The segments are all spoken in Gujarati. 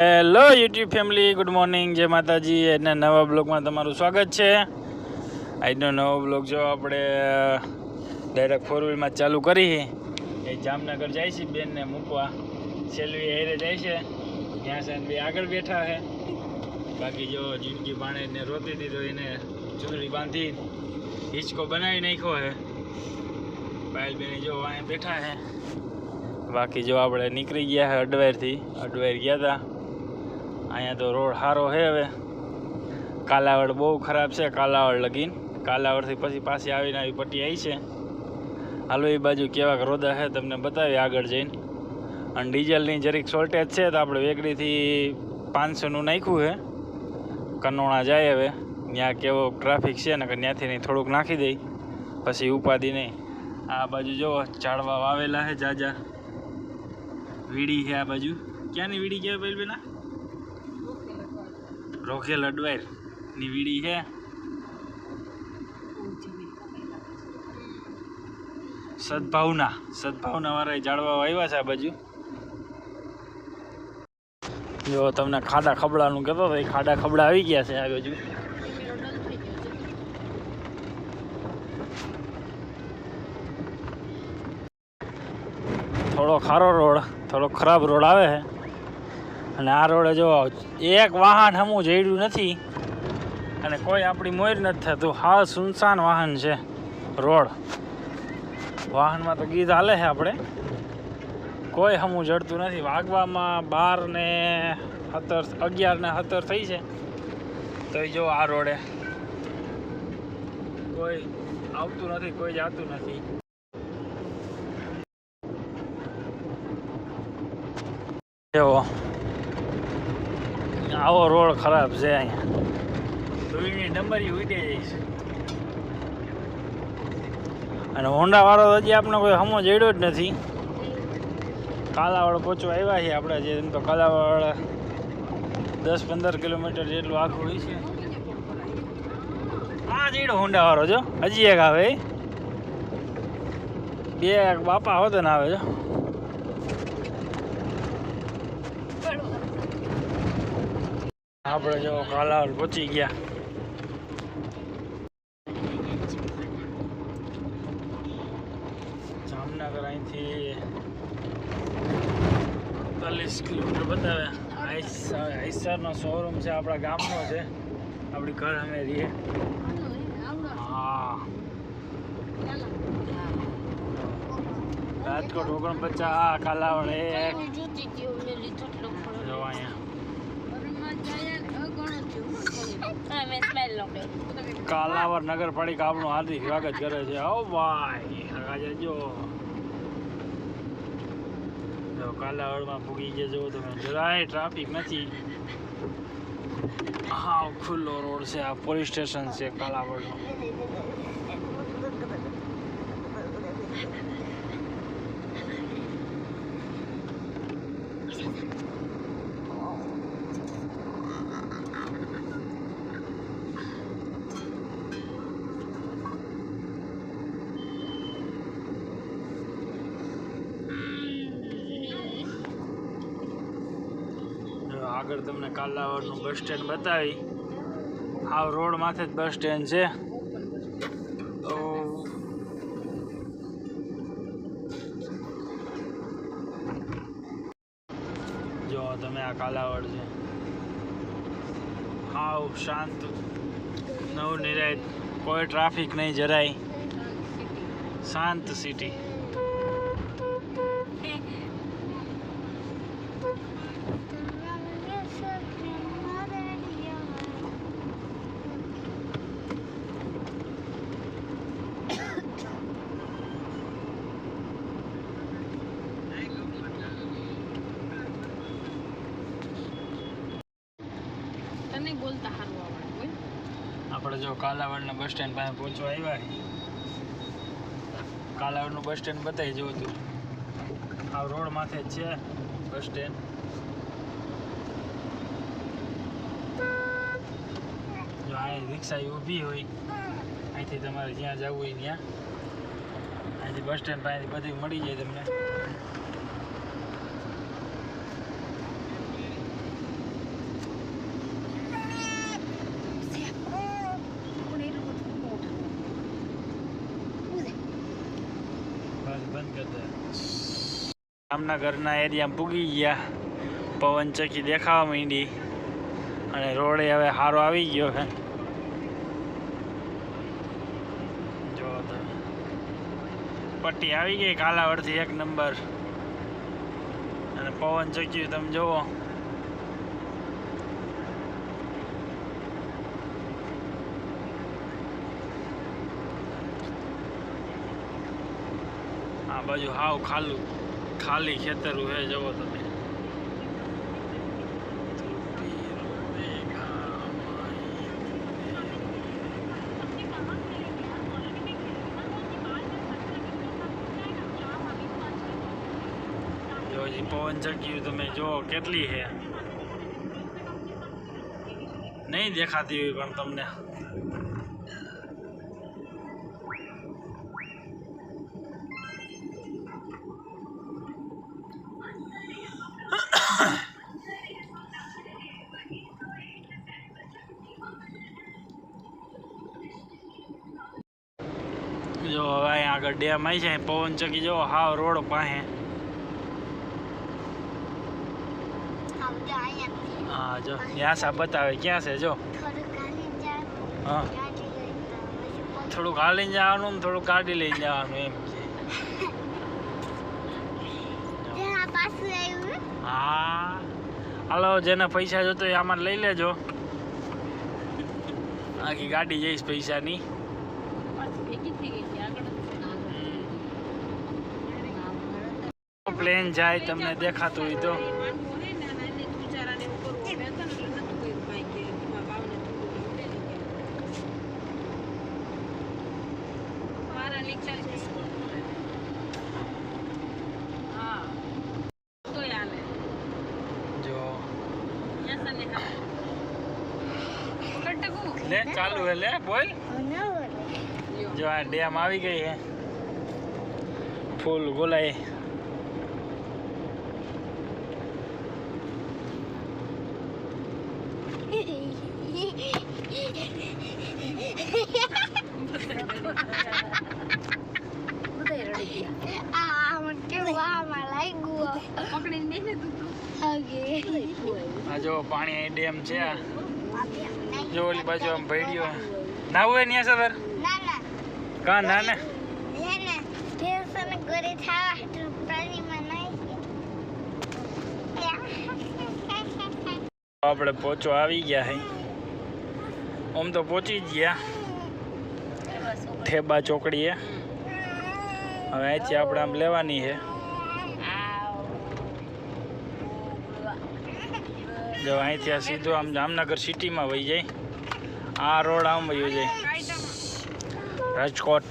Hello YouTube family, good morning, જય માતાજી. આજના નવા બ્લોગમાં તમારું સ્વાગત છે. આજનો નવો બ્લોગ જો આપણે ડાયરેક્ટ 4 વ્હીલમાં ચાલુ કરી. એ જામનગર જાય છે બેનને મૂકવા. સેલવી હેરે જાય છે, ત્યાં સાહેબ બે આગળ બેઠા છે. બાકી જો જિંદગી પાણીને રોતી દીધો, એને ચૂંદડી બાંધી હિંચકો બનાવી નાખ્યો છે. પાયલ બેન જો અહીંયા બેઠા છે. બાકી જો આપણે નીકળી ગયા છે અડવાઈરથી. અડવાઈર ગયા હતા. અહીંયા તો રોડ સારો છે. હવે કાલાવડ બહુ ખરાબ છે, કાલાવડ લગીન. કાલાવડથી પછી પાછી આવીને આવી પટ્ટી આવી છે. હાલો એ બાજુ કેવાક રોદા છે તમને બતાવી આગળ જઈને. અને ડીઝલની જરીક શોર્ટેજ છે તો આપણે વેગડીથી 500નું નાખ્યું છે. કનોણા જાય હવે, ત્યાં કેવો ટ્રાફિક છે ને ત્યાંથી નહીં થોડુંક નાખી દઈ પછી ઉપાધિ નહીં. આ બાજુ જો ઝાડવા વાવેલા છે જાજા. વીડી છે આ બાજુ. ક્યાંની વીડી કહેવાય ભાઈ બેના? રોખેલ અડવાઈરની વીડી છે. સદભાવના વાળા ઝાડવા આવ્યા છે આ બાજુ. જો તમને ખાડા ખબડાનું કહેતો હતો, એ ખાડા ખબડા આવી ગયા છે આ બાજુ. થોડો ખારો રોડ, થોડો ખરાબ રોડ આવે છે. અને આ રોડે જો એક વાહન હમું જડ્યું નથી અને કોઈ આપણી મોર નથી થતું. હા, સુનસાન વાહન છે રોડ. વાહનમાં તો ગીત હાલે છે આપણે, કોઈ હમું જડતું નથી. વાગવામાં 12 ને 17, 11 ને 17 થઈ છે તો જો આ રોડે કોઈ આવતું નથી, કોઈ જતું નથી. એવો આવો રોડ ખરાબ છે અહીંયા. ધૂળની ડમરી ઉડી જાય છે. અને હોન્ડા વાળો હજી આપણે કોઈ હમો જડ્યો જ નથી. કાલાવડ પહોંચવા આવ્યા છીએ આપણે. જે એમ તો કાલાવડ 10-15 કિલોમીટર જેટલું આખું હોય છે. આ જડ્યો હોન્ડા વાળો જો, હજી એક આવે. બે બાપા હોતો ને આવે જો. આપણે જો કાલાવડ પહોંચી ગયા. જામનગર અહીંથી 40 કિલોમીટર બતાવે. આઈસરનો શોરૂમ છે, આપણા ગામનો છે. આપણી ઘર અમે રહીએ. હા, રાજકોટ 49, કાલાવડ 1. જો અહીંયા કાલાવડ નગરપાલિકા આપણું હાર્દિક સ્વાગત કરે છે. ઓ ભાઈ આજે જો કાલાવડમાં પૂગી ગયા. જો તમે જરાય ટ્રાફિક નથી. હા, ખુલ્લો રોડ છે. આ પોલીસ સ્ટેશન છે કાલાવડનું. આગળ તમને કાલાવડનું બસ સ્ટેન્ડ બતાવી. આ રોડ માથે જ બસ સ્ટેન્ડ છે. તો જો તમે આ કાલાવડ છે. હાવ શાંત, નવ નિરાયત, કોઈ ટ્રાફિક નહીં જરાય. શાંત સિટી. આપણે જો કાલાવડના બસ સ્ટેન્ડ પાસે પહોંચવા આવ્યા. કાલાવડનું બસ સ્ટેન્ડ બતાવી જવું હતું. આ રોડ માથે જ છે બસ સ્ટેન્ડ. જો અહીં રિક્ષા ઊભી હોય, અહીંથી તમારે જ્યાં જવું હોય ત્યાં. અહીંથી બસ સ્ટેન્ડ પાસેથી બધી મળી જાય તમને. જામનગરના એરિયામાં પૂગી ગયા, પવન ચક્કી દેખાવા માંડી અને રોડે હવે સારો આવી ગયો છે. જો તમે પટ્ટી આવી ગઈ કાલાવડથી 1 નંબર અને પવન ચક્કી તમે જુઓ. આ બાજુ હાવ ખાલી ખેતરું હે, જવો તમે. જો પવન ચક્કી તમે જો કેટલી હે, નહીં દેખાતી હોય પણ તમને. જો હવે અહીંયા આગળ ડેમ આવી છે, પવન ચક્કી જો હાવ રોડ પાસે. હા જો ત્યાં સા બતાવે ક્યાં છે. જો હા થોડુંક હાલીને જવાનું, થોડુંક ગાડી લઈને જવાનું એમ છે. હા હાલો, જેને પૈસા જોતો હોય આમાં લઈ લેજો, આખી ગાડી જઈશ પૈસાની. પ્લેન જાય તમને દેખાતું હોય તો. લે ચાલુ હે, લે બોલ. જો આ ડેમ આવી ગઈ હે, ફૂલ ગોલાય. જો પાણી ડેમ છે, જો ઓલી બાજુ આમ ભેડ્યો ના હોય ને સર. કા ના ને આપણે પોચો આવી ગયા હે. આમ તો પહોંચી જ ગયા ઠેબા ચોકડીએ. હવે અહીંથી આપણે આમ લેવાની છે. જો અહીંથી આ સીધો આમ જામનગર સિટીમાં વહી જાય. આ રોડ આમ વહી જાય રાજકોટ.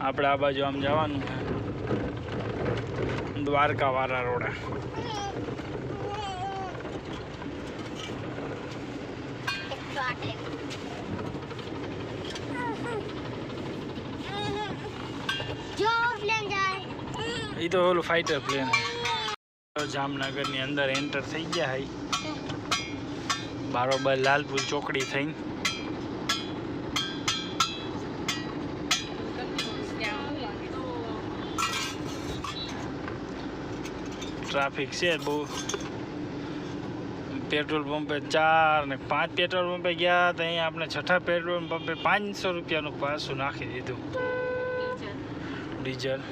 આપણે આ બાજુ આમ જવાનું દ્વારકા વાળા રોડ. એ તો ઓલું ફાઇટર પ્લેન. જામનગરની અંદર એન્ટર થઈ ગયા હઈ, બરોબર લાલપુર ચોકડી થઈને. ટ્રાફિક છે બહુ. પેટ્રોલ પંપે 4 ને 5 પેટ્રોલ પંપે ગયા તો અહીંયા આપણે 6થા પેટ્રોલ પંપે 500 રૂપિયાનું પાછું નાખી દીધું ડીઝલ.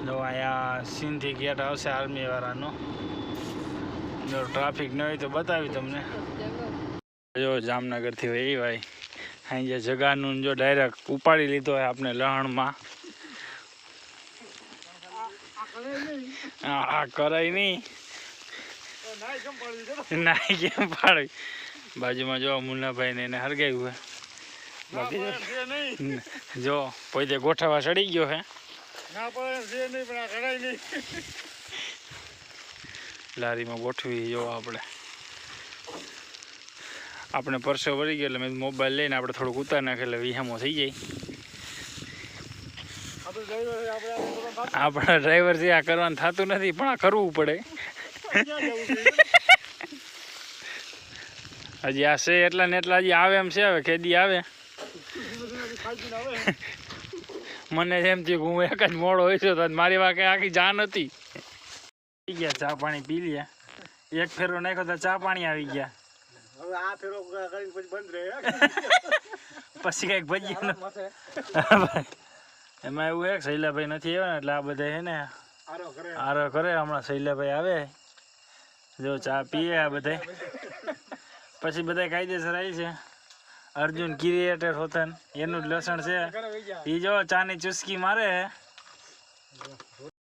જો અહીંયા સીનથી ગેટ આવશે આર્મી વાળાનો. જો ટ્રાફિક ન હોય તો બતાવી તમને. જો જામનગરથી વહી ભાઈ અહીં જે જગાનું જો ડાયરેક્ટ ઉપાડી લીધો હોય આપણે લહણમાં. હા કરાય નહીં, નાઈ કેમ પાડી. બાજુમાં જો મુન્નાભાઈ ને એને હરગાયું હોય. બાકી જો પોતે ગોઠવવા ચડી ગયો હે. લારીમાં ગોઠવી જો આપણે પરસો ભરી ગયો એટલે મેં મોબાઈલ લઈને આપણે થોડુંક ઉતાર નાખે એટલે વિહામો થઈ જાય. આપણા ડ્રાઈવર છે આ કરવાનું થતું નથી પણ આ કરવું પડે. હજી આ છે એટલા ને એટલા હજી આવે એમ છે. હવે ખેદી આવે મને એમ થયું કે હું એક જ મોડો હોય છું તો મારી વાકે આખી જાન હતી. આવી ગયા ચા પાણી પી લે. એક ફેરો નાખ્યો તો ચા પાણી આવી ગયા. હવે આ ફેરો કરીને પછી બંધ રહે. પછી કઈક ભજીયા એમાં એવું હે કે શૈલાભાઈ નથી આવ્યા ને એટલે આ બધા હે ને આરો કરે. હમણાં શૈલાભાઈ આવે જો ચા પીએ આ બધા પછી બધા કાયદેસર આવી છે. અર્જુન ક્રિએટર હોતન એનું જ લસણ છે. એ જો ચાની ચુસ્કી મારે